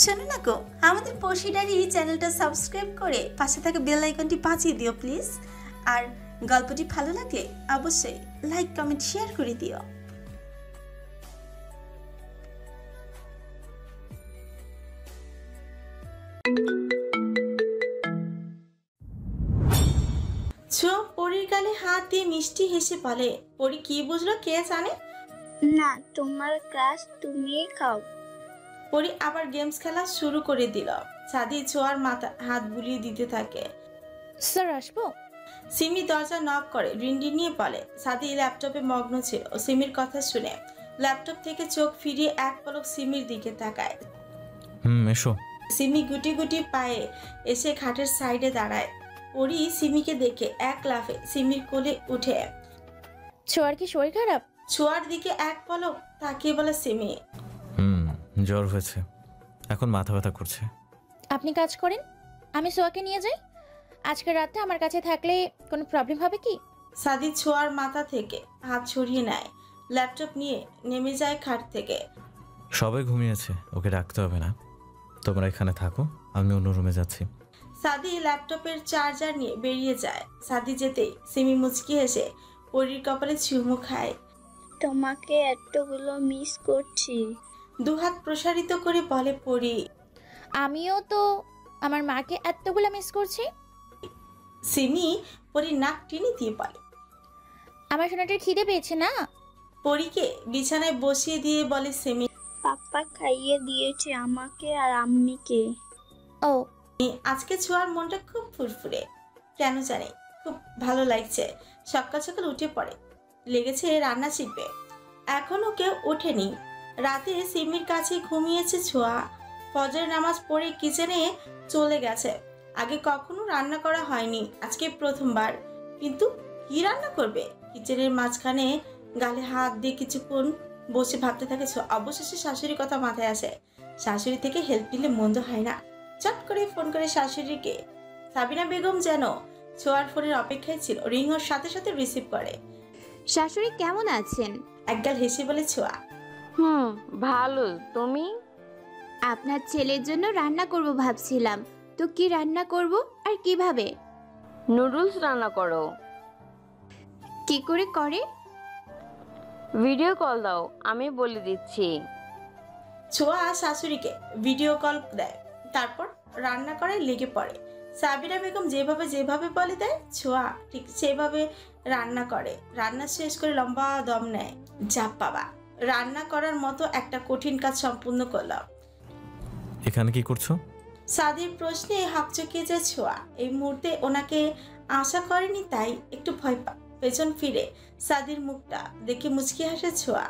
শোনো না গো, আমাদের পড়শি ডায়েরি চ্যানেলটা সাবস্ক্রাইব করে পাশে থাকা বেল আইকনটি বাজিয়ে দিও প্লিজ। আর গল্পটি ভালো লাগলে অবশ্যই লাইক কমেন্ট শেয়ার করে দিও। ছো পরীর গালে হাত দিয়ে মিষ্টি হেসে বলে, পরী কি বুঝলো কে জানে। না, তোমার ক্লাস তুমিই খাও। পরী আবার গেমস খেলা শুরু করে দিল। সাদি ছোঁয়ার মাথা হাত বুলিয়ে দিতে থাকে। স্যার আসবো? সিমি দরজা নক করে রিন্ডি নিয়ে বলে। সাদি ল্যাপটপে মগ্ন ছিল। সিমির কথা শুনে ল্যাপটপ থেকে চোখ ফিরিয়ে এক পলক সিমির দিকে তাকায়। এসো। সিমি গুটি গুটি পায়ে এসে খাটের সাইডে দাঁড়ায়। পরী সিমিকে দেখে এক লাফে সিমির কোলে উঠে ছোঁয়ার কি শরীর খারাপ? ছোঁয়ার দিকে এক পলক তাকিয়ে বলে সিমি, জ্বর হয়েছে, এখন মাথা ব্যথা করছে। আপনি কাজ করেন, আমি সোয়াকে নিয়ে যাই। আজকে রাতে আমার কাছে থাকলে কোনো প্রবলেম হবে কি? সাদি ছোঁয়ার মাথা থেকে হাত সরিয়ে নেয়, ল্যাপটপ নিয়ে নেমে যায় খাট থেকে। সবাই ঘুমিয়েছে, ওকে ডাকতে হবে না। তোমরা এখানে থাকো, আমি অন্য রুমে যাচ্ছি। সাদি ল্যাপটপের চার্জার নিয়ে বেরিয়ে যায়। সাদি যেতেই সিমি মুচকি হেসে পরীর কপালে চুমু খায়। তোমাকে এতগুলো মিস করছি। দুহাত প্রসারিত করে বলে পরী। আমিও তো আমার মাকে এতগুলো মিস করছি। সিমি পরীর নাক টেনে দিয়ে বলে। আমার সোনাটার খিদে পেয়েছে না? পরীকে বিছানায় বসিয়ে দিয়ে বলে সিমি, পাপ্পা খাইয়ে দিয়েছে আমাকে আর আম্মিকে। ও, আজকে ছোঁয়ার মনটা খুব ফুরফুরে, কেন জানি খুব ভালো লাগছে। সকাল সকাল উঠে পড়ে, লেগেছে রান্না শিখবে। এখনো কেউ ওঠেনি। রাতে সিমির কাছে ঘুমিয়েছে ছোঁয়া। ফজরের নামাজ পড়ে কিচেনে চলে গেছে। আগে কখনো রান্না করা হয়নি, আজকে প্রথমবার। কিন্তু কি রান্না করবে? কিচেনের মাঝখানে গালে হাত দিয়ে কিছুক্ষণ বসে ভাবতে থাকে ছোঁয়া। অবশেষে শাশুড়ির কথা মাথায় আসে। শাশুড়ি থেকে হেল্প নিলে মন্দ হয় না। চট করে ফোন করে শাশুড়িকে। সাবিনা বেগম যেন ছোঁয়ার ফোনের অপেক্ষায় ছিল। রিং ওর সাথে সাথে রিসিভ করে। শাশুড়ি কেমন আছেন? একগাল হেসে বলে ছোঁয়া। ভালো, তুমি? আপনার ছেলের জন্য রান্না করব ভাবছিলাম, তো কি রান্না করব আর কিভাবে? নুডলস রান্না করো। কি করে করে? ভিডিও কল দাও, আমি বলে দিচ্ছি। ছোঁয়া শাশুড়িকে ভিডিও কল দেয়, তারপর রান্না করায় লেগে পড়ে। সাবিনা বেগম যেভাবে বলে দেয় ছোঁয়া ঠিক সেভাবে রান্না করে। রান্না শেষ করে লম্বা দম নেয়। যা বাবা, রান্না করার মতো একটা কঠিন কাজ সম্পূর্ণ করলাম। এখানে কি করছো? সাদির প্রশ্নে হকচকিয়ে যায় ছোঁয়া। এই মুহূর্তে ওনাকে আশা করেনি, তাই একটু ভয় পা। পেছন ফিরে সাদির মুখটা দেখে মুচকি হাসে ছোঁয়া।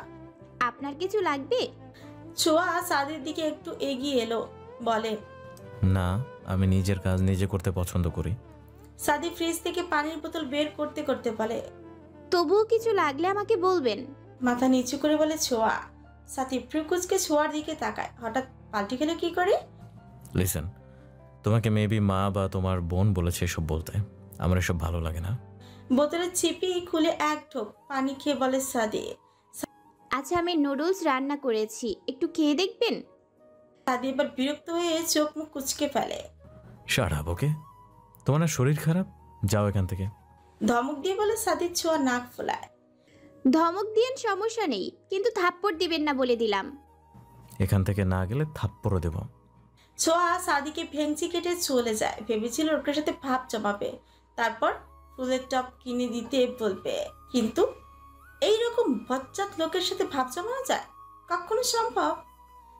আপনার কিছু লাগবে? ছোঁয়া সাদির দিকে একটু এগিয়ে এলো, বলে, না, আমি নিজের কাজ নিজে করতে পছন্দ করি। সাদি ফ্রিজ থেকে পানির বোতল বের করতে করতে বলে, তবুও কিছু লাগলে আমাকে বলবেন। মাথা নিচু করে বলে ছোঁয়া। সাথী ফ্রিকুজকে ছোঁয়ার দিকে তাকায়। হঠাৎ পাল্টে গেলে কি করে? লিসেন, তোমাকে মেবি মা বা তোমার বোন বলেছে এসব বলতে। আমার এসব ভালো লাগে না। বোতলের ছিপি খুলে এক ঢোক পানি খেয়ে বলে সাদি। আচ্ছা, আমি নুডলস রান্না করেছি, একটু খেয়ে দেখবেন? সাদি এবার বিরক্ত হয়ে চোখ মুখ কুচকে ফেলে। শাট আপ, ওকে? তোমার না শরীর খারাপ? যাও এখান থেকে। ধমক দিয়ে বলে সাদির ছোঁয়া নাক ফোলায়। ধমক দিয়েন, সমস্যা নেই, কিন্তু থাপ্পড় দিবেন না বলে দিলাম। এখান থেকে না গেলে থাপ্পড়ও দেব। ছোঁয়া সাদিকে ভেঙচি কেটে চলে যায়। ভেবেছিল ওর সাথে ভাব জমাবে, তারপর ফুলের টপ কিনে দিতে বলবে। কিন্তু এইরকম বচ্চাত লোকের সাথে ভাব জমানো যায়? কখনো সম্ভব?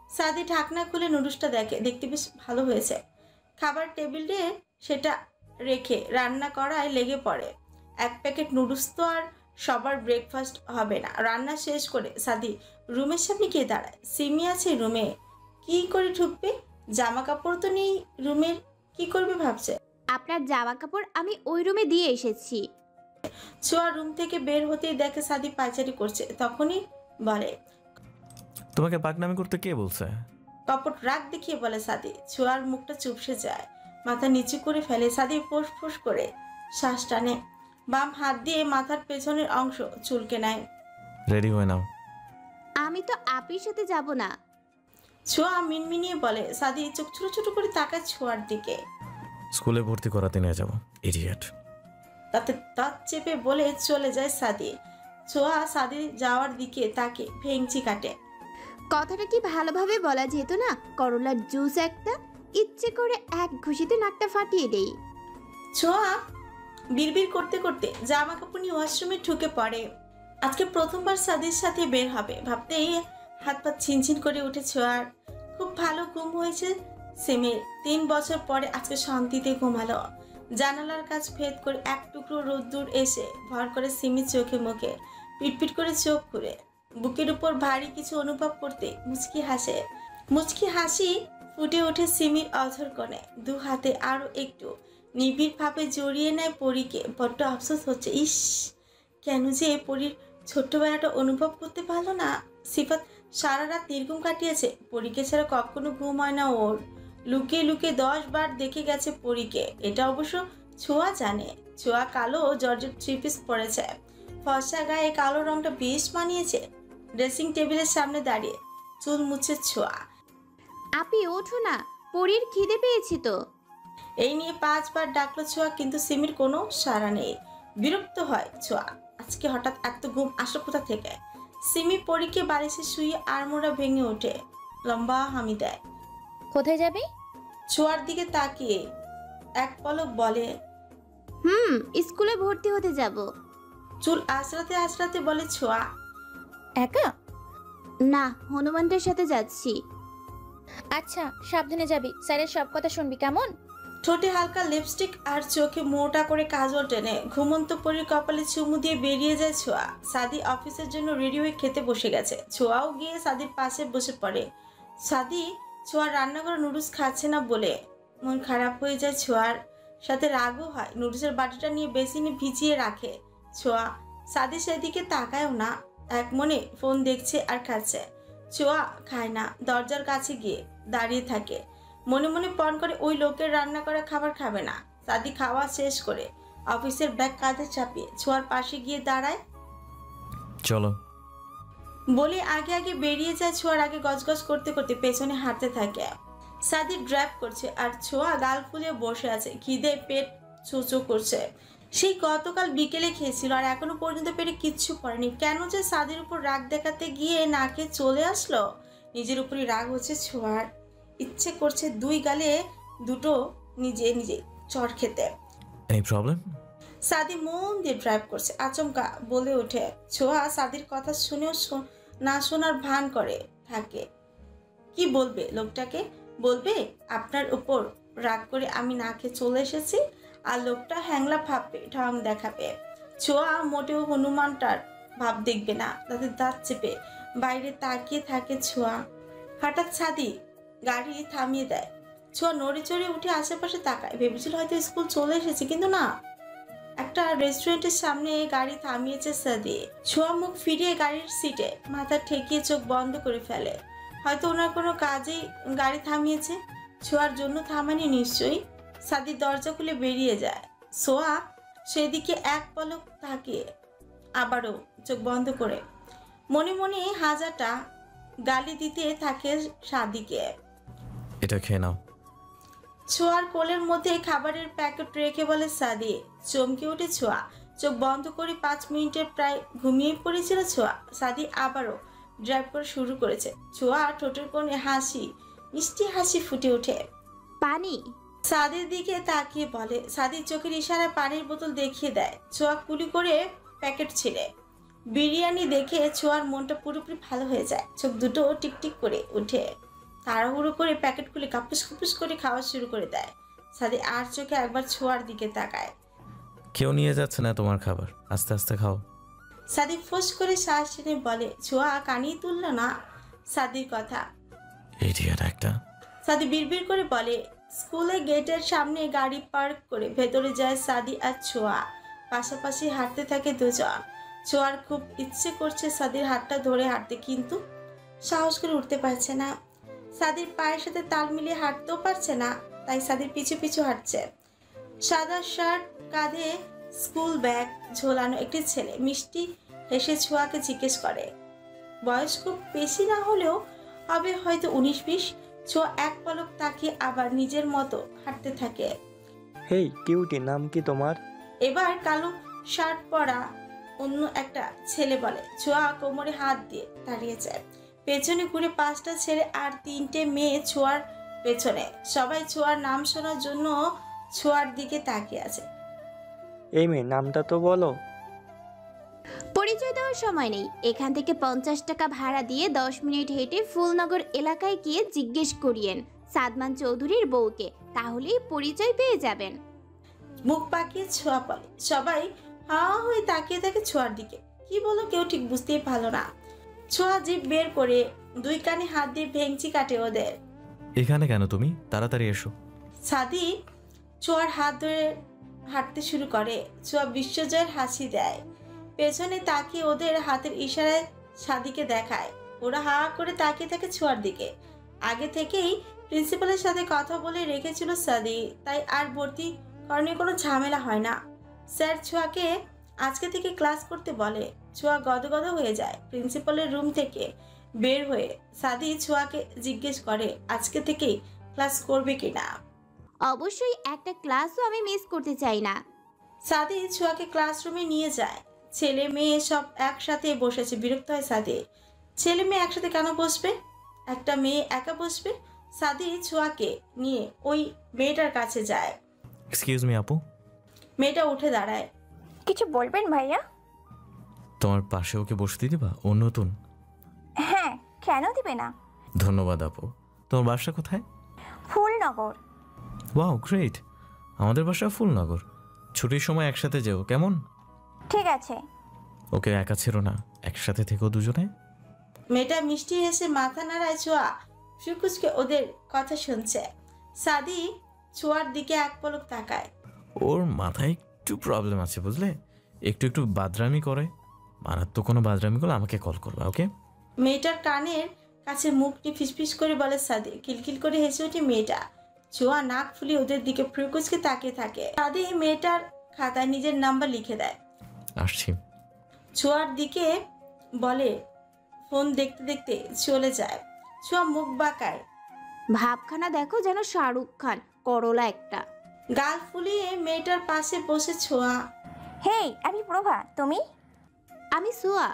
সাদি ঢাকনা খুলে নুডলসটা দেখতে বেশ ভালো হয়েছে। খাবার টেবিলে সেটা রেখে রান্না করায় লেগে পড়ে। এক প্যাকেট নুডলস তো আর সবার ব্রেকফাস্ট হবে না। রান্না শেষ করে সাদি রুমের সামনে গিয়ে দাঁড়ায়। সিমি আছে রুমে, কি করে ঢুকবে? জামা কাপড় তো নেই রুমের, কি করবে ভাবছে। আপনার জামা কাপড় আমি ওই রুমে দিয়ে এসেছি। ছোঁয়া রুম থেকে বের হতেই দেখে সাদি পায়চারি করছে। তখনই বলে, তোমাকে পাকনামি করতে কে বলছে? কপট রাগ দেখিয়ে বলে সাদি। ছোঁয়ার মুখটা চুপসে যায়, মাথা নিচু করে ফেলে। সাদি ফোঁস ফোঁস করে শ্বাস টানে, বাম হাত দিয়ে মাথার পেছনের অংশ চুলকে নেয়। রেডি হয়ে নাও। আমি তো আপির সাথে যাব না। ছোঁয়া মিনমিনিয়ে বলে। সাদি চোখ ছোট ছোট করে তাকায় ছোঁয়ার দিকে। স্কুলে ভর্তি করাতে নিয়ে যাবো, ইডিয়েট। তাতে দাঁত চেপে বলে চলে যায় সাদি। ছোঁয়া সাদি যাওয়ার দিকে তাকে ভেঙচি কাটে। কথাটা কি ভালোভাবে বলা যেত না? করলার জুস একটা, ইচ্ছে করে এক ঘুষিতে নাকটা ফাটিয়ে দেই। ছোঁয়া বিড়বিড় করতে করতে জামা কাপড় নিয়ে ওয়াশরুমে ঢুকে পড়ে। আজকে প্রথমবার সাদির সাথে বের হবে ভাবতেই হাত পা ছিনছিন করে উঠে ছোঁয়ার। খুব ভালো ঘুম হয়েছে সিমির। 3 বছর পরে আজকে শান্তিতে ঘুমালো। জানালার কাছ ভেদ করে এক টুকরো রোদ্দুর এসে ভর করে সিমির চোখে মুখে। পিটপিট করে চোখ খুলে বুকের উপর ভারী কিছু অনুভব করতে মুচকি হাসে। মুচকি হাসি ফুটে ওঠে সিমির অধর কোণে। 2 হাতে আরো একটু নিবিড় ভাবে জড়িয়ে নেয় পরীকে। বড্ড আফসোস হচ্ছে, ইস কেন যে পরীর ছোট্টবেলাটা অনুভব করতে পারলো না। সিফাত সারা রাত নির্ঘুম কাটিয়েছে। পরীকে ছাড়া কখনো ঘুম হয় না ওর। লুকিয়ে লুকিয়ে 10 বার দেখে গেছে পরীকে। এটা অবশ্য ছোঁয়া জানে। ছোঁয়া কালো জর্জেট 3 পিস পরেছে। ফর্সা গায়ে কালো রংটা বেশ মানিয়েছে। ড্রেসিং টেবিলের সামনে দাঁড়িয়ে চুল মুছে ছোঁয়া। আপি ওঠো না, পরীর খিদে পেয়েছি তো। এই নিয়ে 5 বার ডাকলো ছোঁয়া, কিন্তু সিমির কোনো সাড়া নেই। বিরক্ত হয় ছোঁয়া। আজকে হঠাৎ এত ঘুম আসলো কোথা থেকে? সিমি পরীকে বালিশে শুয়ে আড়মোড়া ভেঙে ওঠে, লম্বা হামি দেয়। কোথায় যাবি? ছোঁয়ার দিকে তাকিয়ে এক পলক বলে, স্কুলে ভর্তি হতে যাব। চুল আঁচড়াতে আঁচড়াতে বলে ছোঁয়া। একা? না, হনুমানটার সাথে যাচ্ছি। আচ্ছা সাবধানে যাবি, স্যারের সব কথা শুনবি কেমন? ঠোঁটে হালকা লিপস্টিক আর চোখে মোটা করে কাজল টেনে ঘুমন্ত পরীর কপালে চুমু দিয়ে বেরিয়ে যায় ছোঁয়া। সাদি অফিসের জন্য রেডি হয়ে খেতে বসে গেছে। ছোঁয়াও গিয়ে সাদির পাশে বসে পড়ে। সাদি ছোঁয়ার রান্নাঘরে নুডলস খাচ্ছে না বলে মন খারাপ হয়ে যায় ছোঁয়ার। সাথে রাগও হয়। নুডলসের বাটিটা নিয়ে বেসিনে ভিজিয়ে রাখে ছোঁয়া। সাদি সেদিকে তাকায়ও না, এক মনে ফোন দেখছে আর খাচ্ছে। ছোঁয়া খায় না, দরজার কাছে গিয়ে দাঁড়িয়ে থাকে। মনে মনে পণ করে ওই লোকের রান্না করা খাবার খাবে না। সাদি খাওয়া শেষ করে অফিসের ব্যাগ কাঁধে চাপিয়ে ছোঁয়ার পাশে গিয়ে দাঁড়ায়। চলো। বলে আগে আগে বেরিয়ে যায়। ছোঁয়ার আগে গজগজ করতে করতে পেছনে হাঁটতে থাকে। সাদি ড্রাইভ করছে আর ছোঁয়া গাল ফুলিয়ে বসে আছে। খিদে পেট চুচু করছে। সেই গতকাল বিকেলে খেয়েছিল আর এখনো পর্যন্ত পেটে কিচ্ছু পড়েনি। কেন যে সাদির উপর রাগ দেখাতে গিয়ে নাকে চলে আসলো। নিজের উপরই রাগ হচ্ছে ছোঁয়ার। ইচ্ছে করছে 2 গালে দুটো নিজে নিজে চড় খেতে। Any problem? সাদি মন দিয়ে ড্রাইভ করছে। আচমকা বলে ওঠে। ছোঁয়া সাদির কথা শুনেও না শোনার ভান করে থাকে। কি বলবে লোকটাকে? বলবে আপনার উপর রাগ করে আমি না খেয়ে চলে এসেছি। আর লোকটা হ্যাংলা ভাববে, ঢং দেখাবে। ছোঁয়া মোটেও হনুমানটার ভাব দেখবে না। তাদের দাঁত চেপে বাইরে তাকিয়ে থাকে ছোঁয়া। হঠাৎ সাদি গাড়ি থামিয়ে দেয়। ছোঁয়া নড়ে চড়ে উঠে আশেপাশে তাকায়। ভেবেছিল হয়তো স্কুল চলে এসেছে, কিন্তু না। একটা রেস্টুরেন্টের সামনে গাড়ি থামিয়েছে সাদি। ছোঁয়া মুখ ফিরিয়ে গাড়ির সিটে মাথা ঠেকিয়ে চোখ বন্ধ করে ফেলে। হয়তো ওনার কোনো কাজেই গাড়ি থামিয়েছে। ছোঁয়ার জন্য থামানি নিশ্চয়ই। সাদি দরজা খুলে বেরিয়ে যায়। ছোঁয়া সেদিকে এক পলক তাকিয়ে আবারও চোখ বন্ধ করে মনে মনে হাজারটা গালি দিতে থাকে সাদিকে। এটা খেয়ে নাও। ছোঁয়ার কোলের মধ্যে খাবারের প্যাকেট রেখে বলে সাদি। চমকে উঠে ছোঁয়া। চোখ বন্ধ করে 5 মিনিটের প্রায় ঘুমিয়ে পড়েছিল ছোঁয়া। সাদি আবারও ড্রাইভ করা শুরু করেছে। ছোঁয়া ঠোঁটের কোণে হাসি, মিষ্টি হাসি ফুটে ওঠে। পানি? সাদির দিকে তাকিয়ে বলে। সাদির চোখের ইশারায় পানির বোতল দেখিয়ে দেয়। ছোঁয়া কুলি করে প্যাকেট ছিঁড়ে বিরিয়ানি দেখে ছোঁয়ার মনটা পুরোপুরি ভালো হয়ে যায়। চোখ দুটো টিকটিক করে উঠে তাড়াহুড়ো করে প্যাকেট খুলে কাপুস কুপুস করে খাওয়া শুরু করে দেয়। সাদি আর চোখে একবার ছোঁয়ার দিকে তাকায়। কেউ নিয়ে যাচ্ছে না তোমার খাবার, আস্তে আস্তে খাও। সাদি ফোঁস করে শ্বাস টেনে বলে। ছোঁয়া কানিয়ে তুলল না সাদির কথা। ইডিয়েট একটা। সাদি বিড়বিড় করে বলে। স্কুলের গেটের সামনে গাড়ি পার্ক করে ভেতরে যায় সাদি আর ছোঁয়া। পাশাপাশি হাঁটতে থাকে দুজন। ছোঁয়ার খুব ইচ্ছে করছে সাদির হাতটা ধরে হাঁটতে, কিন্তু সাহস করে উঠতে পারছে না। সাদির পায়ের সাথে তাল মিলিয়ে হাঁটতেও পারছে না, তাই সাদির পিছু পিছু হাঁটছে। সাদা শার্ট, কাঁধে স্কুল ব্যাগ ঝোলানো একটি ছেলে মিষ্টি হেসে ছোঁয়াকে জিজ্ঞেস করে। বয়স খুব বেশি না হলেও হবে হয়তো 19-20। ছোঁয়া এক পলক তাকিয়ে আবার নিজের মতো হাঁটতে থাকে। হেই কিউটি, নাম কি তোমার? এবার কালো শার্ট পরা অন্য একটা ছেলে বলে। ছোঁয়া কোমরে হাত দিয়ে দাঁড়িয়ে যায়। পেছনে ঘুরে 5টা ছেলে আর 3টে মেয়ে ছোঁয়ার পেছনে। সবাই ছোঁয়ার নাম শোনার জন্য ছোঁয়ার দিকে তাকিয়ে আছে। এই মেয়ে, নামটা তো বলো। পরিচয় দেওয়ার সময় নেই। এখান থেকে 50 টাকা ভাড়া দিয়ে 10 মিনিট হেঁটে ফুলনগর এলাকায় গিয়ে জিজ্ঞেস করিয়েন সাদমান চৌধুরীর বউকে, তাহলেই পরিচয় পেয়ে যাবেন। মুখ পাকিয়ে ছোঁয়া বলে। সবাই হা হয়ে তাকিয়ে থাকে ছোঁয়ার দিকে। কি বলো কেউ ঠিক বুঝতেই পারলো না। ছোঁয়া জিভ বের করে 2 কানে হাত দিয়ে ভেঙচি কাটে ওদের। এখানে কেন তুমি? তাড়াতাড়ি এসো। সাদি ছোঁয়ার হাত ধরে হাঁটতে শুরু করে। ছোঁয়া বিশ্বজয়ের হাসি দেয়। পেছনে তাকিয়ে ওদের হাতের ইশারায় সাদিকে দেখায়। ওরা হা করে তাকিয়ে থাকে ছোঁয়ার দিকে। আগে থেকেই প্রিন্সিপালের সাথে কথা বলে রেখেছিল সাদি, তাই আর ভর্তি করণীয় কোনো ঝামেলা হয় না। স্যার ছোঁয়াকে আজকে থেকে ক্লাস করতে বলে। ছোঁয়া গদগদ হয়ে যায়। প্রিন্সিপালের রুম থেকে বের হয়ে সাদি ছোঁয়াকে জিজ্ঞেস করে আজকে থেকেই ক্লাস করবে কিনা। অবশ্যই, একটা ক্লাসও আমি মিস করতে চাই না। সাদি ছোঁয়াকে ক্লাসরুমে নিয়ে যায়। ছেলে মেয়ে সব একসাথে বসেছে। বিরক্ত হয় সাদি। ছেলে মেয়ে একসাথে কেন বসবে? একটা মেয়ে একা বসবে? সাদি ছোঁয়াকে নিয়ে ওই মেয়েটার কাছে যায়। এক্সকিউজ মি আপু। মেয়েটা উঠে দাঁড়ায়। কিছু বলবেন ভাইয়া? তোমার পাশে ওকে বসতে দিবা? ও নতুন। হ্যাঁ, কেন দিবে না? ধন্যবাদ আপু। তোমার বাসা কোথায়? ফুলনগর। Wow great. আমাদের বাসা ফুলনগর। ছুটির সময় একসাথে যেও কেমন? ঠিক আছে। ওকে একা ছেড়ো না, একসাথে থেকেও দুজনে। মেয়েটা মিষ্টি হেসে মাথা নাড়ায়। ছোঁয়া সুকুচকে ওদের কথা শুনছে। সাদি ছোঁয়ার দিকে এক পলক তাকায়। ওর মাথায় একটু প্রবলেম আছে বুঝলে, একটু একটু বাদরামি করে। মারাত্মক কোনো বাদরামি করলে আমাকে কল করবা, ওকে? মেয়েটার কানের কাছে মুখটি ফিসফিস করে বলে সাদি। কিলকিল করে হেসে ওঠে মেয়েটা। ছোঁয়া নাক ফুলিয়ে ওদের দিকে ফ্রুকুচকে তাকিয়ে থাকে। সাদি মেয়েটার খাতায় নিজের নাম্বার লিখে দেয়। আসছি। ছোঁয়ার দিকে বলে ফোন দেখতে দেখতে চলে যায়। ছোঁয়া মুখ বাঁকায়। ভাবখানা দেখো যেন শাহরুখ খান, করলা একটা। গাল ফুলিয়ে মেয়েটার পাশে বসে ছোঁয়া। হেই, আমি প্রভা, তুমি? আমি সোয়া।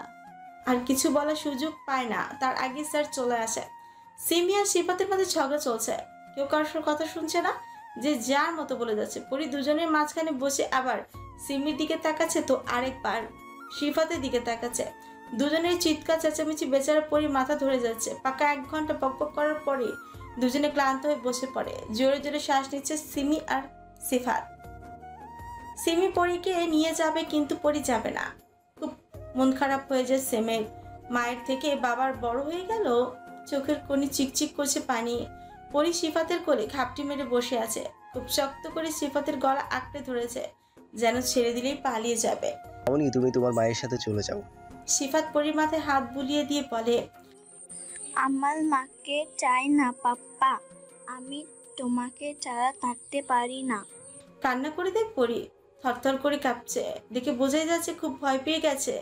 আর কিছু বলার সুযোগ পায় না, তার আগে স্যার চলে আসে। সিমি আর সিফাতের মধ্যে ঝগড়া চলছে। কেউ কারোর কথা শুনছে না, যে যার মতো বলে যাচ্ছে। পরি দুজনের মাঝখানে বসে আবার সিমির দিকে তাকাচ্ছে তো আরেকবার সিফাতের দিকে তাকাচ্ছে। দুজনের চিৎকার চেঁচামেচি, বেচারা পরি মাথা ধরে যাচ্ছে। পাকা 1 ঘন্টা বকবক করার পরে দুজনে ক্লান্ত হয়ে বসে পড়ে। জোরে জোরে শ্বাস নিচ্ছে সিমি আর সিফাত। সিমি পরীকে নিয়ে যাবে কিন্তু পরি যাবে না। খুব মন খারাপ হয়ে যায় সেমের। মায়ের থেকে বাবার বড় হয়ে গেল। চোখের কোণে চিকচিক করছে পানি। পরি সিফাতের কোলে ঘাপটি মেরে বসে আছে। খুব শক্ত করে সিফাতের গলা আঁকড়ে ধরেছে, যেন ছেড়ে দিলেই পালিয়ে যাবে। মামনি, তুমি তোমার মায়ের সাথে চলে যাও। সিফাত পরির মাথায় হাত বুলিয়ে দিয়ে বলে, আমার মাকে চাই না পাপ্পা, আমি তোমাকে ছাড়া থাকতে পারি না। কান্না করে দেখ পরি থরথর করে কাঁপছে। দেখে বোঝাই যাচ্ছে খুব ভয় পেয়ে গেছে।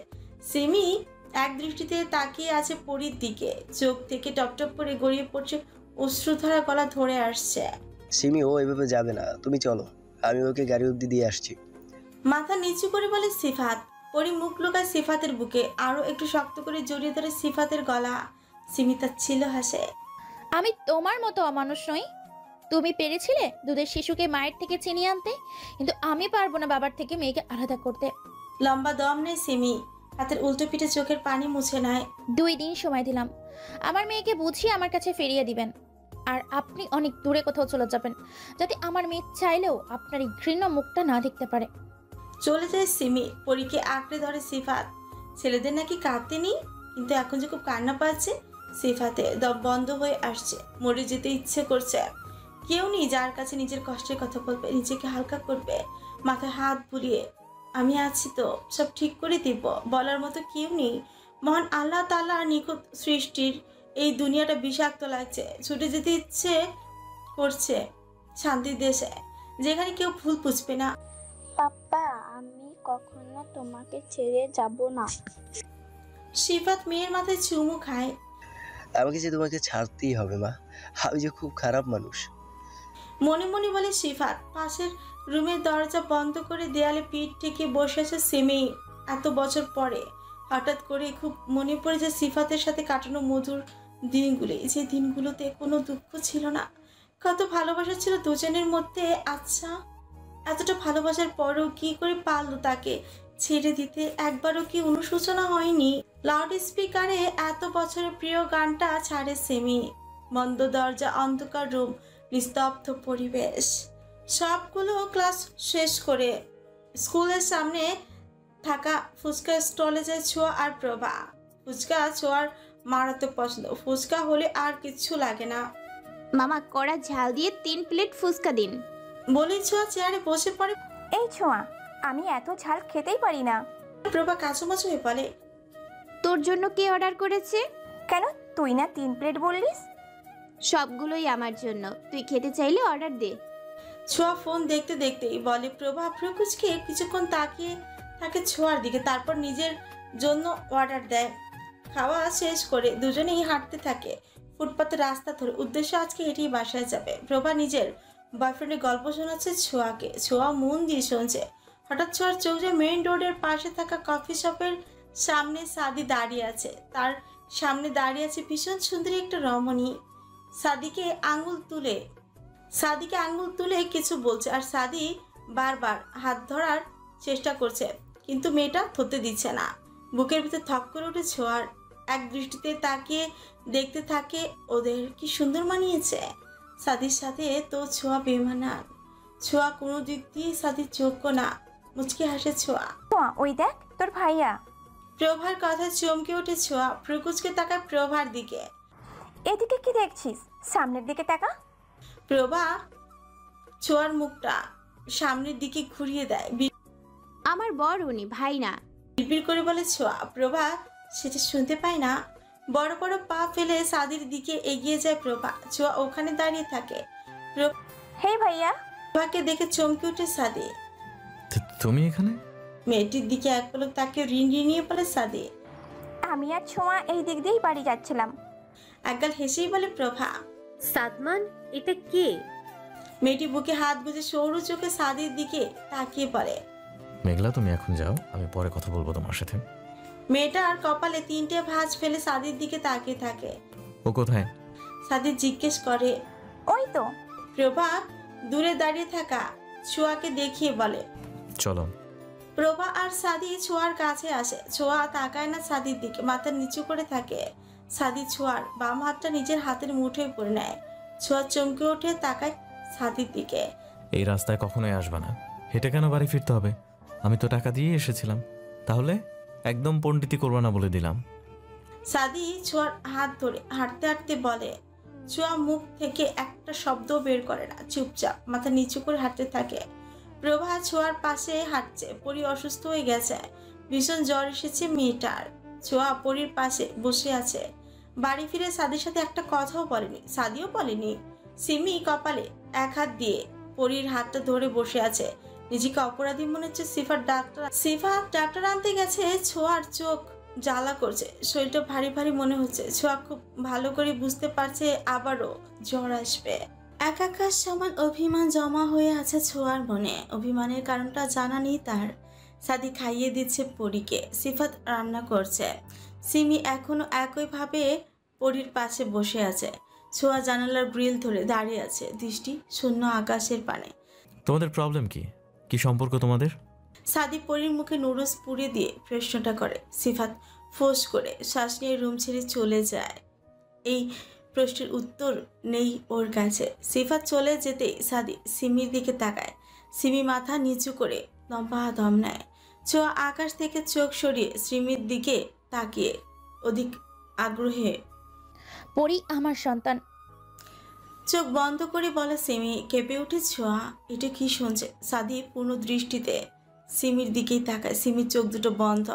সিমি এক দৃষ্টিতে তাকিয়ে আছে পরির দিকে। চোখ থেকে টপটপ করে গড়িয়ে পড়ছে অশ্রুধারা, গলা ধরে আসছে। সিমি, ও এভাবে যাবে না, তুমি চলো, আমি ওকে গাড়ি অব্দি দিয়ে আসছি। মাথা নিচু করে বলে সিফাত। পরি মুখ লুকায় সিফাতের বুকে, আরো একটু শক্ত করে জড়িয়ে ধরে সিফাতের গলা। সিমি তাচ্ছিল্য হাসে। আমি তোমার মতো অমানুষ নই। তুমি পেরেছিলে দুধের শিশুকে মায়ের থেকে চিনিয়ে আনতে, কিন্তু আমি পারবো না বাবার থেকে মেয়েকে আলাদা করতে। লম্বা দম নেয় সিমি, হাতের উল্টো পিঠে চোখের পানি মুছে নেয়। 2 দিন সময় দিলাম, আমার মেয়েকে বুঝিয়ে আমার কাছে ফিরিয়ে দিবেন। আর আপনি অনেক দূরে কোথাও চলে যাবেন, যাতে আমার মেয়ে চাইলেও আপনার এই ঘৃণ্য মুখটা না দেখতে পারে। চলে যায় সিমি। পরীকে আঁকড়ে ধরে সিফাত। ছেলেদের নাকি কাঁদতে নেই, কিন্তু এখন যে খুব কান্না পাচ্ছে। সিফাতে দম বন্ধ হয়ে আসছে, মরে যেতে ইচ্ছে করছে। কেউ নেই যার কাছে নিজের কষ্টের কথা বলবে, নিজেকে হালকা করবে, মাথায় হাত বুলিয়ে আমি আছি তো, সব ঠিক করে দিব বলার মতো কেউ নেই। মহান আল্লাহ তাআলা নিখুঁত সৃষ্টির এই দুনিয়াটা বিষাক্ত লাগছে। ছুটে যেতে ইচ্ছে করছে শান্তির দেশে, যেখানে কেউ ভুল বুঝবে না। পাপ্পা, আমি কখনো তোমাকে ছেড়ে যাব না। সিফাত মেয়ের মাথায় চুমু খায়। আমাকে যে তোমাকে ছাড়তেই হবে মা, আমি যে খুব খারাপ মানুষ। মনে মনে বলে সিফাত। পাশের রুমের দরজা বন্ধ করে দেয়ালে পিঠ থেকে বসে আছে সিমি। এত বছর পরে হঠাৎ করে খুব মনে পড়ে যে সিফাতের সাথে কাটানো মধুর দিনগুলি, যে দিনগুলোতে কোনো দুঃখ ছিল না, কত ভালোবাসা ছিল দুজনের মধ্যে। আচ্ছা, এতটা ভালোবাসার পরও কি করে পারলো তাকে ছেড়ে দিতে? একবারও কি অনুশোচনা হয়নি? লাউড স্পিকারে এত বছরের প্রিয় গানটা ছাড়ে সিমি। বন্ধ দরজা, অন্ধকার রুম, নিস্তব্ধ পরিবেশ। সবগুলো ক্লাস শেষ করে স্কুলের সামনে থাকা ফুচকা স্টলে যায় ছোঁয়া আর প্রভা। ফুচকা ছোঁয়ার মারাত্মক পছন্দ, ফুচকা হলে আর কিচ্ছু লাগে না। মামা কড়া ঝাল দিয়ে 3 প্লেট ফুচকা দিন। বলি ছোঁয়া চেয়ারে বসে পড়ে। এই ছোঁয়া, আমি এত ঝাল খেতেই পারি না। প্রভা কাছুমাছু হয়ে বলে, তোর জন্য কে অর্ডার করেছে? কেন, তুই না 3 প্লেট বললিস? সবগুলোই আমার জন্য, তুই খেতে চাইলে অর্ডার দে। ছোঁয়া ফোন দেখতে দেখতেই বলে। প্রভা প্রকুচকে কিছুক্ষণ তাকিয়ে থাকে ছোঁয়ার দিকে, তারপর নিজের জন্য অর্ডার দেয়। খাওয়া শেষ করে দুজনেই হাঁটতে থাকে ফুটপাতে রাস্তা ধরে। উদ্দেশ্য আজকে হেঁটেই বাসায় যাবে। প্রভা নিজের বয়ফ্রেন্ডের গল্প শোনাচ্ছে ছোঁয়াকে। ছোঁয়া মন দিয়ে শুনছে। হঠাৎ ছোঁয়ার চোখ যায় মেইন রোডের পাশে থাকা কফি শপের সামনে সাদি দাঁড়িয়ে আছে। তার সামনে দাঁড়িয়ে আছে ভীষণ সুন্দরী একটা রমণী। সাদিকে আঙ্গুল তুলে কিছু বলছে, আর সাদি বারবার হাত ধরার চেষ্টা করছে, কিন্তু মেয়েটা ধরতে দিচ্ছে না। বুকের ভিতর থপ করে উঠে ছোঁয়ার। এক দৃষ্টিতে তাকিয়ে দেখতে থাকে ওদের। কি সুন্দর মানিয়েছে সাদির সাথে তো ছোঁয়া বেমানান। ছোঁয়া কোনো দিক দিয়ে সাদির যোগ্য না। মুচকি হাসে ছোঁয়া। ছোঁয়া, ওই দেখ তোর ভাইয়া। প্রভার কথা চমকে ওঠে ছোঁয়া। প্রকুচকে তাকায় প্রভার দিকে। এদিকে কি দেখছিস? সামনের দিকে তাকা। প্রভা ছোঁয়ার মুখটা সামনের দিকে ঘুরিয়ে দেয়। আমার বর উনি, ভাই না। বিড়বিড় করে বলে ছোঁয়া। প্রভা সেটা শুনতে পায় না। বড় বড় পা ফেলে সাদির দিকে এগিয়ে যায় প্রভা। ছোঁয়া ওখানে দাঁড়িয়ে থাকে। হে ভাইয়া। প্রভাকে দেখে চমকে উঠে সাদি। তুমি এখানে? মেয়েটির দিকে এক পলক তাকে ঋণ ঋণিয়ে বলে সাদি। আমি আর ছোঁয়া এই দিক দিয়েই বাড়ি যাচ্ছিলাম। একগাল হেসেই বলে প্রভা। সাদমান, এটা কে? মেয়েটি বুকে হাত গুজে সরু চোখে সাদির দিকে তাকিয়ে পড়ে। মেঘলা, তুমি এখন যাও, আমি পরে কথা বলবো তোমার সাথে। মেয়েটা আর কপালে 3টে ভাঁজ ফেলে সাদির দিকে তাকিয়ে থাকে। ও কোথায়? সাদি জিজ্ঞেস করে। ওই তো। প্রভা দূরে দাঁড়িয়ে থাকা ছোঁয়াকে দেখিয়ে বলে, চলো। প্রভা আর সাদি ছোঁয়ার কাছে আসে। ছোঁয়া তাকায় না সাদির দিকে, মাথা নিচু করে থাকে। সাদি ছোঁয়ার বাম হাতটা নিজের হাতের মুঠোয় পড়ে নেয়। ছোঁয়া চমকে ওঠে, তাকায় সাদির দিকে। এই রাস্তায় কখনোই আসবে না। হেঁটে কেন বাড়ি ফিরতে হবে? আমি তো টাকা দিয়ে এসেছিলাম। তাহলে একদম পণ্ডিতি করবো না বলে দিলাম। সাদি ছোঁয়ার হাত ধরে হাঁটতে হাঁটতে বলে। ছোঁয়া মুখ থেকে একটা শব্দ বের করে না, চুপচাপ মাথা নিচু করে হাঁটতে থাকে। প্রভা ছোঁয়ার পাশে হাঁটছে। পরি অসুস্থ হয়ে গেছে, ভীষণ জ্বর এসেছে মেয়েটার। ছোঁয়া পরির পাশে বসে আছে। বাড়ি ফিরে সাদির সাথে একটা কথাও বলেনি, সাদিও বলেনি। সিমি কপালে এক হাত দিয়ে পরির হাতটা ধরে বসে আছে। নিজেকে অপরাধী মনে হচ্ছে। সিফাত ডাক্তার আনতে গেছে। ছোঁয়ার চোখ জ্বালা করছে, শরীরটা ভারী ভারী মনে হচ্ছে। ছোঁয়া খুব ভালো করে বুঝতে পারছে আবারও জ্বর আসবে। একাকার সমান অভিমান জমা হয়ে আছে ছোঁয়ার মনে। অভিমানের কারণটা জানা নেই তার। সাদি খাইয়ে দিচ্ছে পরীকে, সিফাত রান্না করছে। সিমি এখনো একইভাবে পরীর পাশে বসে আছে। ছোঁয়া জানালার গ্রিল ধরে দাঁড়িয়ে আছে, দৃষ্টি শূন্য আকাশের পানে। তোমাদের প্রবলেম কি? কি সম্পর্ক তোমাদের? সাদি পরীর মুখে নুডলস পুড়ে দিয়ে প্রশ্নটা করে। সিফাত ফোঁস করে শ্বাস নিয়ে রুম ছেড়ে চলে যায়। এই প্রশ্নের উত্তর নেই ওর কাছে। সিফাত চলে যেতে সাদি সিমির দিকে তাকায়। সিমি মাথা নিচু করে লম্বা দম নেয়। ছোঁয়া আকাশ থেকে চোখ সরিয়ে সিমির দিকে তাকিয়ে অধিক আগ্রহে পরি আমার সন্তান। চোখ বন্ধ করে বলে সিমি। কেঁপে উঠে ছোঁয়া। এটা কি শুনছে? সাদি পূর্ণ দৃষ্টিতে সিমির দিকেই তাকায়। সিমির চোখ দুটো বন্ধ।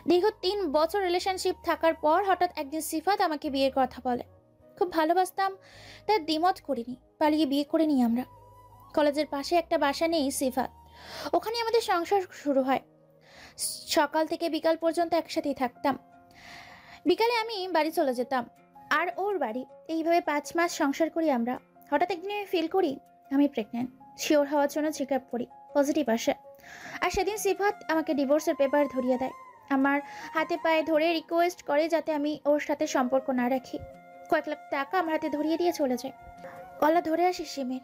দীর্ঘ 3 বছর রিলেশনশিপ থাকার পর হঠাৎ একদিন সিফাত আমাকে বিয়ের কথা বলে। খুব ভালোবাসতাম, তাই দ্বিমত করিনি, পালিয়ে বিয়ে করে নিই আমরা। কলেজের পাশে একটা বাসা নেই সিফাত, ওখানে আমাদের সংসার শুরু হয়। সকাল থেকে বিকাল পর্যন্ত একসাথেই থাকতাম। বিকালে আমি বাড়ি চলে যেতাম, আর ওর বাড়ি। এইভাবে 5 মাস সংসার করি আমরা। হঠাৎ একদিন আমি ফিল করি আমি প্রেগনেন্ট। শিওর হওয়ার জন্য চেক আপ করি, পজিটিভ আসে। আর সেদিন সিফাত আমাকে ডিভোর্সের পেপার ধরিয়ে দেয়। আমার হাতে পায়ে ধরে রিকোয়েস্ট করে যাতে আমি ওর সাথে সম্পর্ক না রাখি। কয়েক লাখ টাকা আমার হাতে ধরিয়ে দিয়ে চলে যায়। গলা ধরে আসি সিমির,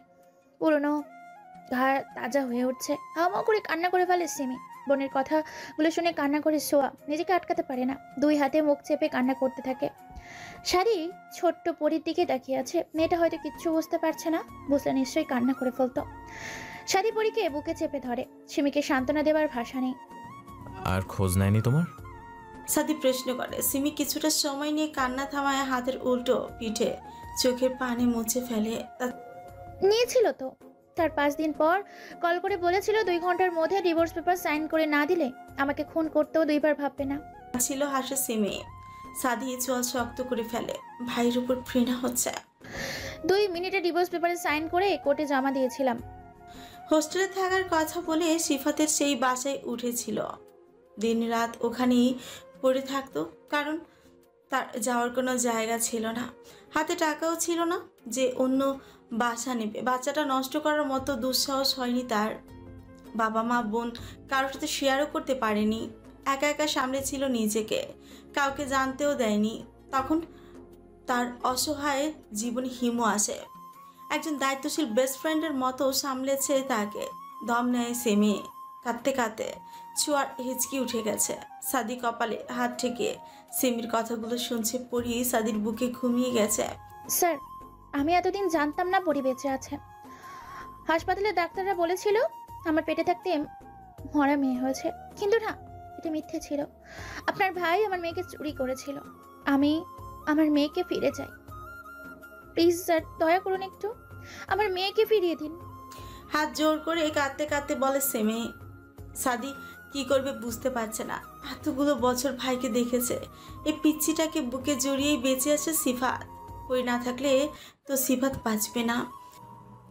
পুরনো ঘাড় তাজা হয়ে উঠছে। হাওয়া করে কান্না করে ফেলে সিমি। বোনের কথাগুলো শুনে কান্না করে সোয়া, নিজেকে আটকাতে পারে না, 2 হাতে মুখ চেপে কান্না করতে থাকে। শাড়ি ছোট্ট পরীর দিকে তাকিয়ে আছে। মেয়েটা হয়তো কিচ্ছু বুঝতে পারছে না, বুঝলে নিশ্চয়ই কান্না করে ফেলতো। শাড়ি পরীকে বুকে চেপে ধরে। সিমিকে সান্ত্বনা দেবার ভাষা নেই। আর খোঁজ নেয়নি তোমার? সাদি প্রশ্ন করে। সিমি কিছুটা সময় নিয়ে কান্না থামায়, হাতের উল্টো পিঠে চোখের পানি মুছে ফেলে। নিয়েছিল তো। তার 5 দিন পর কল করে বলেছিল 2 ঘন্টার মধ্যে ডিভোর্স পেপার সাইন করে না দিলে আমাকে খুন করতেও 2 বার ভাববে না। ছিল হাসে সিমি। সাদি চোয়াল শক্ত করে ফেলে। ভাইয়ের উপর ঘৃণা হচ্ছে। 2 মিনিটে ডিভোর্স পেপারে সাইন করে কোর্টে জমা দিয়েছিলাম। হোস্টেলে থাকার কথা বলে সিফাতের সেই বাসায় উঠেছিল। দিন রাত ওখানেই পড়ে থাকতো, কারণ তার যাওয়ার কোনো জায়গা ছিল না, হাতে টাকাও ছিল না যে অন্য বাসা নেবে। বাচ্চাটা নষ্ট করার মতো দুঃসাহস হয়নি তার। বাবা মা বোন কারোর সাথে শেয়ারও করতে পারেনি, একা একা সামলেছিল নিজেকে, কাউকে জানতেও দেয়নি। তখন তার অসহায় জীবনে হিমু আসে। একজন দায়িত্বশীল বেস্ট ফ্রেন্ডের মতো সামলেছে তাকে। দম নেয় সেমে, কাঁদতে কাঁদতে ছোঁয়ার হিচকি উঠে গেছে। সাদি কপালে হাত ঠেকিয়ে সেমির কথাগুলো শুনছে। পড়ি সাদির বুকে ঘুমিয়ে গেছে। স্যার, আমি এতদিন জানতাম না পরি বেঁচে আছে। হাসপাতালে ডাক্তাররা বলেছিল আমার পেটে থাকতে মরা মেয়ে হয়েছে, কিন্তু না, এটা মিথ্যে ছিল। আপনার ভাই আমার মেয়েকে চুরি করেছিল। আমি আমার মেয়েকে ফিরে চাই। প্লিজ স্যার, দয়া করুন, একটু আমার মেয়েকে ফিরিয়ে দিন। হাত জোর করে কাঁদতে কাঁদতে বলে সেমে। সাদি কি করবে বুঝতে পারছে না। এতগুলো বছর ভাইকে দেখেছে, এই পিচ্ছিটাকে বুকে জড়িয়েই বেঁচে আছে সিফাত। ওই না থাকলে তো সিফাত বাঁচবে না।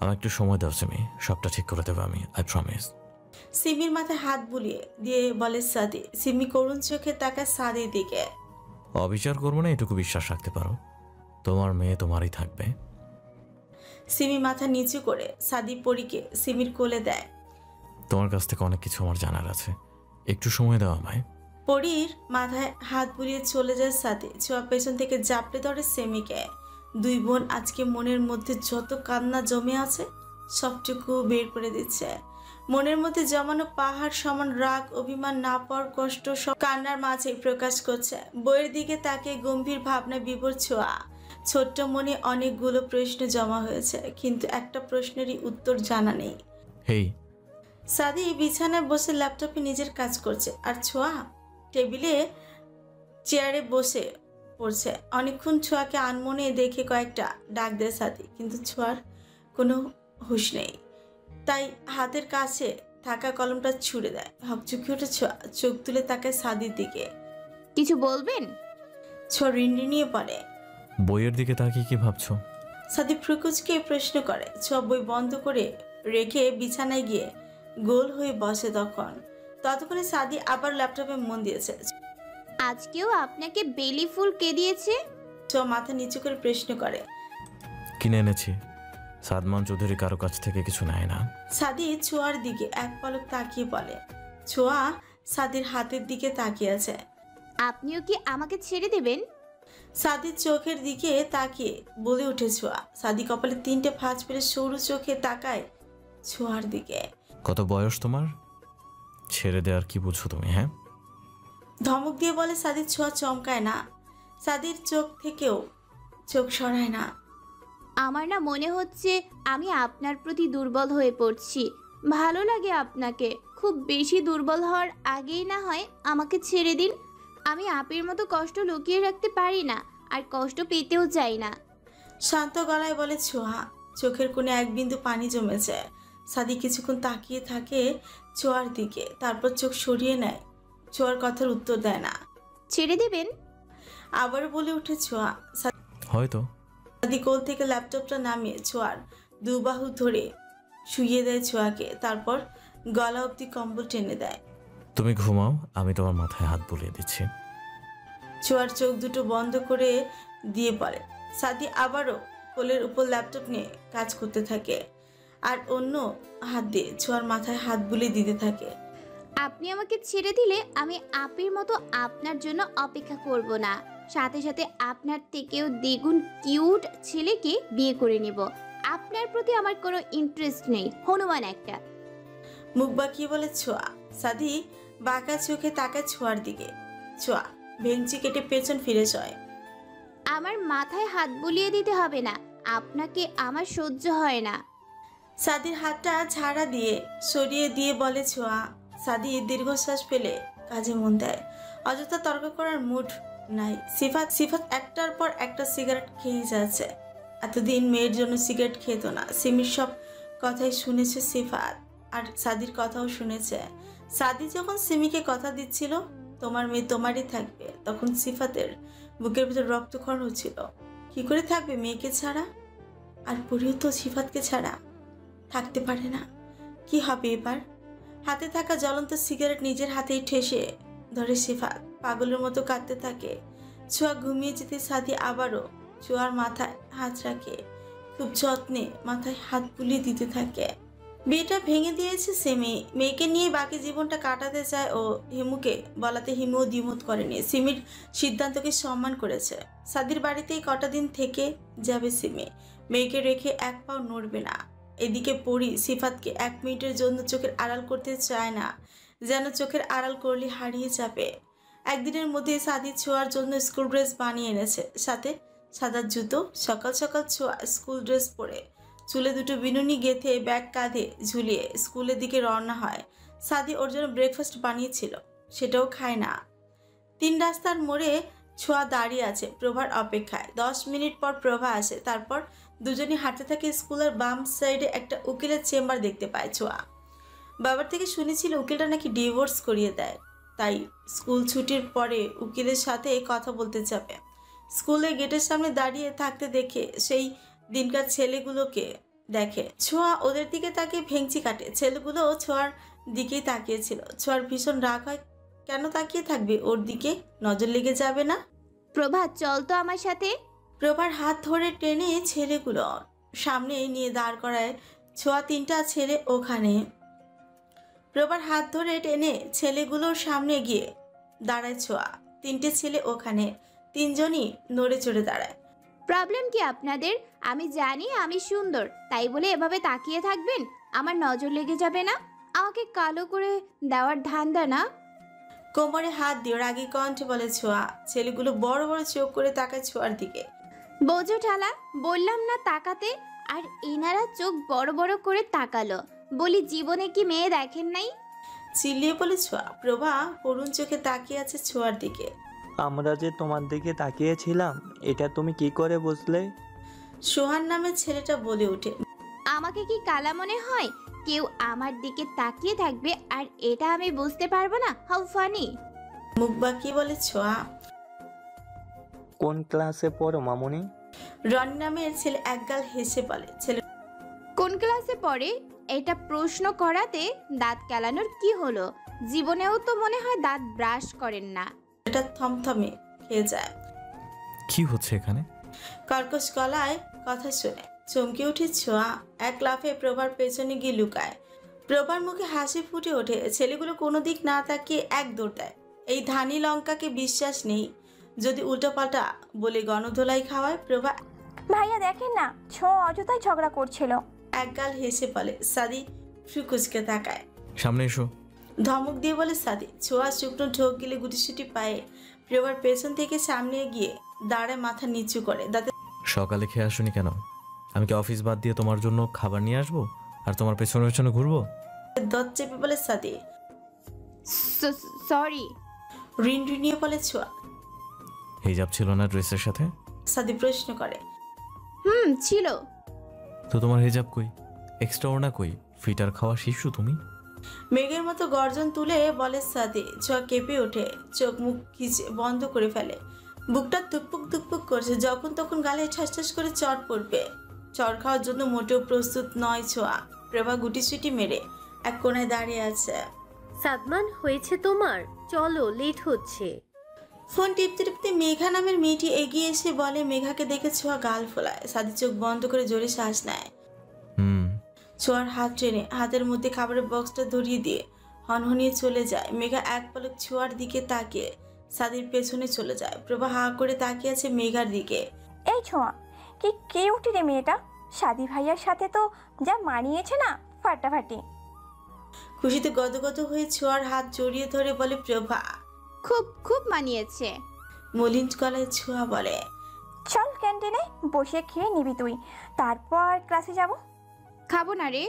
আমার একটু সময় দাও সিমি, সবটা ঠিক করে দেবো আমি, আই প্রমিস। সিমির মাথায় হাত বুলিয়ে দিয়ে বলে সাদি। সিমি করুণ চোখে তাকায় সাদির দিকে। অবিচার করবো না, এটুকু বিশ্বাস রাখতে পারো, তোমার মেয়ে তোমারই থাকবে। সিমি মাথা নিচু করে সাদি পরীকে সিমির কোলে দেয়। তোমার কাছ থেকে অনেক কিছু আমার জানার আছে, একটু সময় দাও আমায়। পরীর মাথায় হাত বুলিয়ে চলে যায় সাদি। ছোঁয়া পেছন থেকে জাপটে ধরে সেমিকে। 2 বোন আজকে মনের মধ্যে যত কান্না জমে আছে সবটুকু বের করে দিচ্ছে। মনের মধ্যে জমানো পাহাড় সমান রাগ, অভিমান, না পাওয়ার কষ্ট সব কান্নার মাঝে প্রকাশ করছে। বইয়ের দিকে তাকে গম্ভীর ভাবনায় বিভোর ছোঁয়া। ছোট্ট মনে অনেকগুলো প্রশ্ন জমা হয়েছে, কিন্তু একটা প্রশ্নেরই উত্তর জানা নেই। হেই। সাদি বিছানায় বসে ল্যাপটপে নিজের কাজ করছে, আর ছোঁয়া টেবিলে চেয়ারে বসে পড়ছে। অনেকক্ষণ ছোঁয়াকে আনমনে দেখে কয়েকটা ডাক দেয় সাদি, কিন্তু ছোঁয়ার কোনো হুঁশ নেই। তাই হাতের কাছে থাকা কলমটা ছুঁড়ে দেয়। হকচকি ওঠে ছোঁয়া, চোখ তুলে তাকায় সাদির দিকে। কিছু বলবেন? ছোঁয়া রিনরিনিয়ে পড়ে। বইয়ের দিকে তাকিয়ে কি ভাবছো? সাদি ফ্রুকুচকে প্রশ্ন করে। ছোঁয়া বই বন্ধ করে রেখে বিছানায় গিয়ে গোল হয়ে বসে। ততক্ষণে সাদি আবার ল্যাপটপে মন দিয়েছে। আজকেও আপনাকে বেলি ফুল কে দিয়েছে? ছোঁয়া মাথা নিচু করে প্রশ্ন করে। কিনে এনেছি, সাদমান চৌধুরী কারো কাছ থেকে কিছু নেয় না। সাদি ছোঁয়ার দিকে এক পলক তাকিয়ে বলে। ছোঁয়া সাদির হাতের দিকে তাকিয়ে আছে। আপনিও কি আমাকে ছেড়ে দেবেন? সাদির চোখের দিকে তাকিয়ে বলে উঠে ছোঁয়া। সাদি কপালে 3টে ভাঁজ ফেলে সরু চোখে তাকায় ছোঁয়ার দিকে। কত বয়স তোমার? ছেড়ে দেওয়ার কি বুঝো তুমি? হ্যাঁ, ধমক দিয়ে বলে সাদি। ছোঁয়া চমকায় না, সাদির চোখ থেকেও চোখ সরায় না। আমার না মনে হচ্ছে আমি আপনার প্রতি দুর্বল হয়ে পড়ছি। ভালো লাগে আপনাকে, খুব বেশি দুর্বল হওয়ার আগেই না হয় আমাকে ছেড়ে দিন। আমি আপের মতো কষ্ট লুকিয়ে রাখতে পারি না, আর কষ্ট পেতেও চাই না। শান্ত গলায় বলে ছোঁয়া। চোখের কোণে এক বিন্দু পানি জমেছে। সাদি কিছুক্ষণ তাকিয়ে থাকে ছোঁয়ার দিকে, তারপর চোখ সরিয়ে নেয়। ছোঁয়ার কথার উত্তর দেয় না। ছেড়ে দেবেন? আবার বলে উঠে ছোঁয়া। হয়তো। সাদি কোল থেকে ল্যাপটপটা নামিয়ে ছোঁয়ার 2 বাহু ধরে শুইয়ে দেয় ছোঁয়াকে, তারপর গলা অবধি কম্বল টেনে দেয়। তুমি ঘুমাও, আমি তোমার মাথায় হাত বুলিয়ে দিচ্ছি। ছোঁয়ার চোখ দুটো বন্ধ করে দিয়ে পড়ে। সাদি আবারও কোলের উপর ল্যাপটপ নিয়ে কাজ করতে থাকে আর অন্য হাত দিয়ে ছোঁয়ার মাথায় হাত বুলিয়ে দিতে থাকে। আপনি আমাকে ছেড়ে দিলে আমি আপির মতো আপনার জন্য অপেক্ষা করব না, সাথে সাথে আপনার থেকেও দ্বিগুণ কিউট ছেলেকে বিয়ে করে নেব। আপনার প্রতি আমার কোনো ইন্টারেস্ট নেই, হনুমান একটা। মুখ বাঁকিয়ে বলে ছোঁয়া। সাদি বাঁকা চোখে তাকায় ছোঁয়ার দিকে। ছোঁয়া ভেঙচি কেটে পেছন ফিরে যায়। আমার মাথায় হাত বুলিয়ে দিতে হবে না, আপনাকে আমার সহ্য হয় না। সাদির হাতটা ঝাড়া দিয়ে সরিয়ে দিয়ে বলে ছোঁয়া। সাদি দীর্ঘশ্বাস ফেলে কাজে মন দেয়। অযথা তর্ক করার মুড নাই। সিফাত একটার পর একটা সিগারেট খেয়ে যাচ্ছে। এতদিন মেয়ের জন্য সিগারেট খেত না। সিমির সব কথাই শুনেছে সিফাত, আর সাদির কথাও শুনেছে। সাদি যখন সিমিকে কথা দিচ্ছিল তোমার মেয়ে তোমারই থাকবে, তখন সিফাতের বুকের ভিতর রক্তক্ষরণ হচ্ছিল। কি করে থাকবে মেয়েকে ছাড়া? আর পরিও তো সিফাতকে ছাড়া থাকতে পারে না। কি হবে এবার? হাতে থাকা জ্বলন্ত সিগারেট নিজের হাতেই ঠেসে ধরে সিফাত। পাগলের মতো কাঁদতে থাকে। ছোঁয়া ঘুমিয়ে যেতে সাদি আবারও ছোঁয়ার মাথায় হাত রাখে। খুব যত্নে মাথায় হাত বুলিয়ে দিতে থাকে। বিয়েটা ভেঙে দিয়েছে সিমি। মেয়েকে নিয়ে বাকি জীবনটা কাটাতে চায় ও। হিমুকে বলাতে হিমুও দ্বিমত করেনি। সিমির সিদ্ধান্তকে সম্মান করেছে। সাদির বাড়িতেই কটা দিন থেকে যাবে সিমি। মেয়েকে রেখে এক পাও নড়বে না। এদিকে পড়ি সিফাতকে 1 মিনিটের জন্য চোখের আড়াল করতে চায় না, যেন চোখের আড়াল করলে হারিয়ে যাবে। একদিনের মধ্যে সাদি ছোঁয়ার জন্য স্কুল ড্রেস বানিয়ে এনেছে, সাথে সাদা জুতো। সকাল সকাল ছোঁয়া স্কুল ড্রেস পরে চুলে দুটো বিনুনি গেঁথে ব্যাগ কাঁধে ঝুলিয়ে স্কুলের দিকে রওনা হয়। সাদি ওর জন্য ব্রেকফাস্ট বানিয়েছিল, সেটাও খায় না। 3 রাস্তার মোড়ে ছোঁয়া দাঁড়িয়ে আছে প্রভার অপেক্ষায়। 10 মিনিট পর প্রভা আসে। তারপর দুজনই হাঁটতে থাকে। স্কুলের বাম সাইডে একটা উকিলের চেম্বার দেখতে পায় ছোঁয়া। বাবার থেকে শুনেছিল উকিলটা নাকি ডিভোর্স করিয়ে দেয়, তাই স্কুল ছুটির পরে উকিলের সাথে কথা বলতে যাবে। স্কুলের গেটের সামনে দাঁড়িয়ে থাকতে দেখে সেই দিনকার ছেলেগুলোকে দেখে। ছোঁয়া ওদের দিকে তাকিয়ে ভেঙচি কাটে। ছেলেগুলো ছোঁয়ার দিকেই তাকিয়েছিল। ছোঁয়ার ভীষণ রাগ হয়। কেন তাকিয়ে থাকবে ওর দিকে? নজর লেগে যাবে না? প্রভা চল তো আমার সাথে। প্রভার হাত ধরে টেনে ছেলেগুলো সামনে নিয়ে দাঁড় করায় ছোঁয়া। 3টা ছেলে ওখানে। প্রভার হাত ধরে টেনে ছেলেগুলোর সামনে গিয়ে দাঁড়ায় ছোঁয়া। 3টে ছেলে ওখানে। 3জনই নড়ে চড়ে দাঁড়ায়। প্রবলেম কি আপনাদের? আমি জানি আমি সুন্দর, তাই বলে এভাবে তাকিয়ে থাকবেন? আমার নজর লেগে যাবে না? আমাকে কালো করে দেওয়ার ধান্দা না? কোমরে হাত দিয়ে রাগী কণ্ঠে বলে ছোঁয়া। ছেলেগুলো বড় বড় চোখ করে তাকায় ছোঁয়ার দিকে। বোঝো ঠালা, বললাম না তাকাতে, আর এনারা চোখ বড় বড় করে তাকালো। বলি জীবনে কি মেয়ে দেখেন নাই? চিল্লিয়ে বলে ছোঁয়া। প্রভা করুণ চোখে তাকিয়ে আছে ছোঁয়ার দিকে। আমরা যে তোমার দিকে তাকিয়েছিলাম এটা তুমি কি করে বুঝলে? সোহান নামের ছেলেটা বলে ওঠে। আমাকে কি কালা মনে হয়? কেউ আমার দিকে তাকিয়ে থাকবে আর এটা আমি বুঝতে পারবো না? How funny. মুখ বাঁকিয়ে বলে ছোঁয়া। কোন ক্লাসে পড়ো মামুনি? রনি নামের ছেলে একগাল হেসে বলে। ছেলে কোন ক্লাসে পড়ে? এটা প্রশ্ন করাতে দাঁত কেলানোর কি হলো? জীবনেও তো মনে হয় দাঁত ব্রাশ করেন না। এটা থমথমে খেয়ে যায়। কি হচ্ছে এখানে? কর্কশ গলায় কথা শুনে চমকে উঠে ছোঁয়া। এক লাফে প্রভার পেছনে গিয়ে লুকায়। প্রভার মুখে হাসি ফুটে ওঠে। ছেলেগুলো কোনো দিক না তাকিয়ে এক দৌড় দেয়। এই ধানি লঙ্কাকে বিশ্বাস নেই, যদি উল্টোপাল্টা বলে গণধোলাই খাওয়ায়। প্রভা ভাইয়া দেখেন না, অযথাই ঝগড়া করছিল। একগাল হেসে বলে। সাদি ফ্রুকুচকে তাকায়। সামনে এসো। ধমক দিয়ে বলে সাদি। ছোঁয়া শুকনো ঢোক গিলে গুটিসুটি পায়ে প্রভার পেছন থেকে সামনে গিয়ে দাঁড়ায়, মাথা নিচু করে। দাঁতে সকালে খেয়ে আসুনি কেন? আমি কি অফিস বাদ দিয়ে তোমার জন্য খাবার নিয়ে আসবো আর তোমার পেছনে পেছনে ঘুরবো? দত চেপে বলে সাদি। সরি। ঋণ ঋণিয়ে বলে ছোঁয়া। হিজাব ছিল না ড্রেসের সাথে? সাদি প্রশ্ন করে। ছিল তো তোমার হিজাব কই? এক্সট্রা ওড়না কই? ফিটার খাওয়া শিশু তুমি? মেঘের মতো গর্জন তুলে বলে সাদি। ছোঁয়া কেঁপে ওঠে, চোখ মুখ খিচে বন্ধ করে ফেলে। বুকটা ধুকপুক ধুকপুক করছে। যখন তখন গালে ঠাস ঠাস করে চট পড়বে। চড় খাওয়ার জন্য মোটেও প্রস্তুত নয় ছোঁয়া। প্রভা গুটিসুটি মেরে এক কোণায় দাঁড়িয়ে আছে। সাদমান হয়েছে তোমার, চলো লেট হচ্ছে। ফোন টিপতে টিপতে মেঘা নামের মেয়েটি এগিয়ে এসে বলে। মেঘাকে দেখে ছোঁয়া গাল ফোলায়। সাদি চোখ বন্ধ করে জোরে শ্বাস নেয়। ছোঁয়ার হাত টেনে হাতের মধ্যে খাবারের বক্সটা ধরিয়ে দিয়ে হনহনিয়ে চলে যায়। মেঘা এক পলক ছোঁয়ার দিকে তাকিয়ে সাদির পেছনে চলে যায়। প্রভা হা করে তাকিয়ে আছে মেঘার দিকে। এই ছোঁয়া, কি কিউটি রে মেয়েটা। সাদি ভাইয়ার সাথে তো যা মানিয়েছে না, ফাটাফাটি। খুশিতে গদগদ হয়ে ছোঁয়ার হাত জড়িয়ে ধরে বলে প্রভা। খুব খুব মানিয়েছে। মলিন গলায় ছোঁয়া বলে। চল ক্যান্টিনে বসে খেয়ে নিবি তুই, তারপর ক্লাসে যাব। খাবো না রে।